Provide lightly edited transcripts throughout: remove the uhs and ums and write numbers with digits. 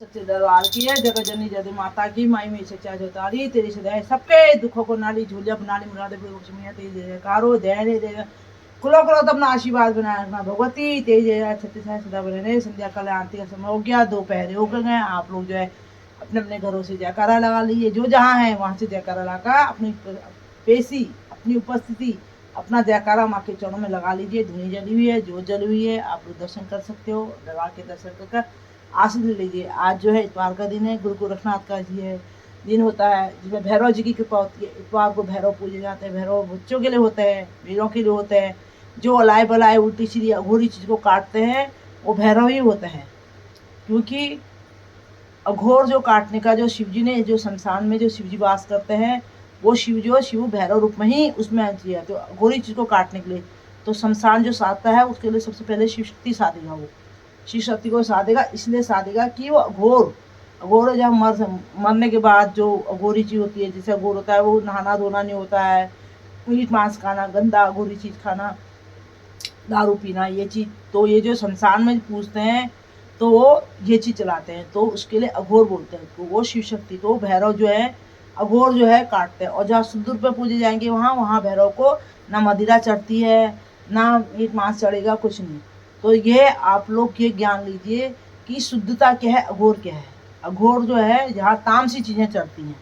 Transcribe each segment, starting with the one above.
सच्चे दरबार की है, जगत जननी जय माता की, माई में सच्चा जोतारी तेरी सदैव सबके दुखों को नाली झूलिया नाली मुरादे मियाँ तेरी जय जयकारो जय रे जय कुलो कुलो तो अपना आशीर्वाद बनाया रखना भगवती तेरी जय छत्तीस सदा बने। संध्या काल आरती का समय हो गया, दोपहर हो गए। आप लोग जो है अपने अपने घरों से जयकारा लगा लीजिए, जो जहाँ है वहाँ से जयकारा लगा अपनी पेशी अपनी उपस्थिति अपना जयकारा माँ के चरणों में लगा लीजिए। धुनी जली हुई है, जोत जली हुई है, आप लोग दर्शन कर सकते हो। दरबार के दर्शन कर आशीष ले लीजिए। आज जो है इतवार का दिन है, गुरु गोरखनाथ का जी है दिन होता है, जिसमें भैरव जी की कृपा होती है। इतवार को भैरव पूजे जाते हैं। भैरव बच्चों के लिए होते हैं, वीरों के लिए होते हैं। जो अलाय बलाय उल्टी सीधी अघोरी चीज को काटते हैं वो भैरव ही होते हैं, क्योंकि अघोर जो काटने का जो शिव जी ने जो शमशान में जो शिव जी वास करते हैं वो शिव जो शिव भैरव रूप में ही उसमें किया, तो अघोरी चीज को काटने के लिए तो शमशान जो साधता है उसके लिए सबसे पहले शिव शक्ति साधेगा। वो शिव शक्ति को साधेगा, इसलिए साधेगा कि वो अघोर अघोर जब मरने के बाद जो अघोरी चीज होती है, जैसे अघोर होता है वो नहाना धोना नहीं होता है, मीट मांस खाना, गंदा अघोरी चीज खाना, दारू पीना, ये चीज तो ये जो शमशान में पूजते हैं तो वो ये चीज चलाते हैं, तो उसके लिए अघोर बोलते हैं। तो वो शिव शक्ति तो भैरव जो है अघोर जो है काटते हैं। और जहाँ शुद्ध रूप में पूजे जाएंगे वहाँ भैरव को ना मदिरा चढ़ती है, ना मीट मांस चढ़ेगा, कुछ नहीं। तो ये आप लोग ये ज्ञान लीजिए कि शुद्धता क्या है, अघोर क्या है। अघोर जो है जहाँ तामसी चीजें चढ़ती हैं,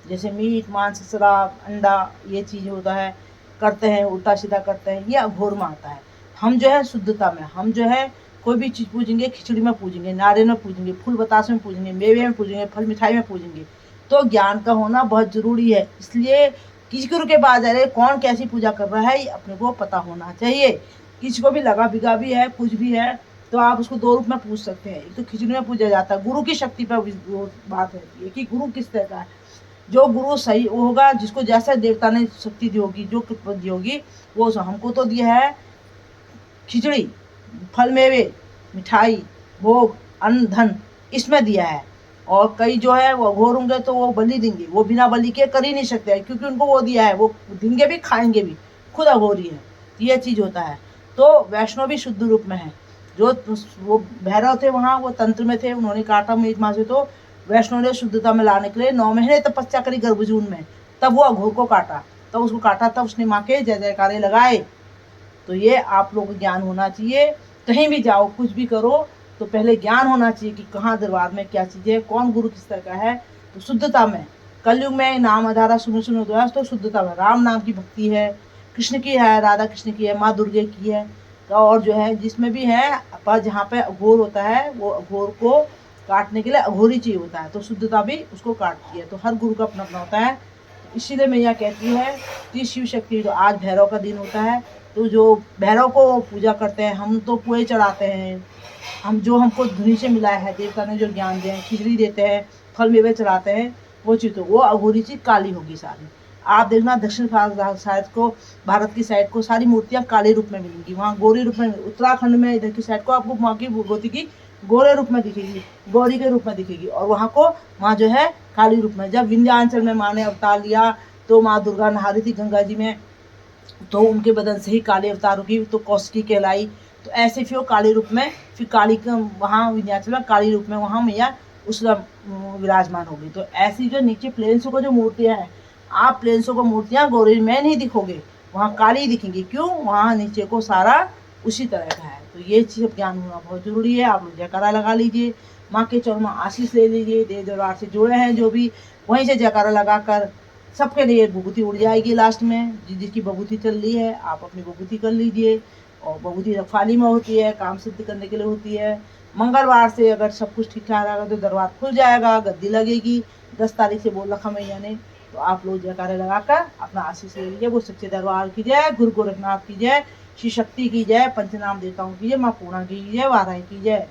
जैसे मीट मांस शराब अंडा ये चीज होता है, करते हैं उल्टा सीधा करते हैं, ये अघोर में आता है। हम जो है शुद्धता में, हम जो है कोई भी चीज पूजेंगे, खिचड़ी में पूजेंगे, नारियल में पूजेंगे, फूल बतासे में पूजेंगे, मेवे में पूजेंगे, फल मिठाई में पूजेंगे, तो ज्ञान का होना बहुत जरूरी है। इसलिए किसी गुरु के पास जा रहे कौन कैसी पूजा कर रहा है ये अपने को पता होना चाहिए। किसी को भी लगा बिगा भी है कुछ भी है तो आप उसको दो रूप में पूछ सकते हैं। एक तो खिचड़ी में पूजा जाता है, गुरु की शक्ति पर वो बात रहती है कि गुरु किस तरह का है। जो गुरु सही होगा, जिसको जैसा देवता ने शक्ति दी होगी, जो कृपा दी होगी, वो हमको तो दिया है खिचड़ी, फल मेवे, मिठाई, भोग, अन्न धन, इसमें दिया है। और कई जो है वो अघोर होंगे तो वो बलि देंगे, वो बिना बलि के कर ही नहीं सकते, क्योंकि उनको वो दिया है, वो देंगे भी खाएंगे भी, खुद अघोरी है। ये चीज होता है। तो वैष्णव भी शुद्ध रूप में है। जो वो भैरव थे वहाँ वो तंत्र में थे, उन्होंने काटा मीट मांस तो वैष्णव ने शुद्धता में लाने के लिए 9 महीने तपस्या करी गर्भजून में, तब वो अघोर को काटा, तब उसको काटा, तब उसने माँ के जय जयकारे लगाए। तो ये आप लोग को ज्ञान होना चाहिए। कहीं भी जाओ कुछ भी करो तो पहले ज्ञान होना चाहिए कि कहाँ दरबार में क्या चीज़ है, कौन गुरु किस तरह का है। तो शुद्धता में, कलयुग में नाम आधारा सुनो सुनो द्वास, तो शुद्धता में राम नाम की भक्ति है, कृष्ण की है, राधा कृष्ण की है, माँ दुर्गे की है। और जो है जिसमें भी है पर जहाँ पे अघोर होता है वो अघोर को काटने के लिए अघोरी चाहिए होता है, तो शुद्धता भी उसको काटती है। तो हर गुरु का अपना अपना होता है। इसीलिए मैया कहती है कि शिव शक्ति, जो आज भैरव का दिन होता है तो जो भैरव को पूजा करते हैं, हम तो पुए चढ़ाते हैं, हम जो हमको धुनी से मिला है, देवता ने जो ज्ञान दिया है, खिचड़ी देते हैं, फल मेवे चढ़ाते हैं, वो चीज़ तो वो अघोरी चीज काली होगी सारी। आप देखना दक्षिण साइड को, भारत की साइड को सारी मूर्तियाँ काले रूप में मिलेंगी, वहाँ गोरी रूप में। उत्तराखंड में इधर की साइड को आपको वहाँ की भगवती की गोरे रूप में दिखेगी, गौरी के रूप में दिखेगी, और वहाँ जो है काली रूप में। जब विंध्याचल में माँ ने अवतार लिया तो माँ दुर्गा नहा रही थी गंगा जी में, तो उनके बदन से ही काले अवतार होगी, तो कौशिकी कहलाई। तो ऐसे फिर वो काली रूप में, फिर काली वहाँ विंध्याचल में काली रूप में वहाँ मैया उस विराजमान होगी। तो ऐसी जो नीचे प्लेन्सों को जो मूर्तियाँ हैं, आप प्लेन्सों को मूर्तियाँ गौरी में नहीं दिखोगे, वहाँ काली दिखेंगी। क्यों? वहाँ नीचे को सारा उसी तरह का है। तो ये चीज़ ज्ञान होना बहुत जरूरी है। आप लोग जयकारा लगा लीजिए, माँ के चरणों में आशीष ले लीजिए। देव दरबार से जुड़े हैं जो भी, वहीं से जयकारा लगाकर सबके लिए विभूति उड़ जाएगी लास्ट में। जिसकी विभूति चल रही है आप अपनी विभूति कर लीजिए। और विभूति रखवाली में होती है, काम सिद्ध करने के लिए होती है। मंगलवार से अगर सब कुछ ठीक ठाक रहेगा तो दरबार खुल जाएगा, गद्दी लगेगी। 10 तारीख से बोल रखा मैया ने। तो आप लोग जयकारे लगाकर अपना आशीष ले लीजिए। वो सच्चे दरबार की जय, गुरु गोरखनाथ की जय, श्री शक्ति की जय, पंचनाम देवताओं की जय, माँ पूर्णा की जय, वाराही की जय।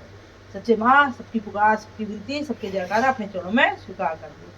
सच्चे माँ सबकी पुकार, सबकी विनती, सबके जयकारा अपने चरणों में स्वीकार कर दो।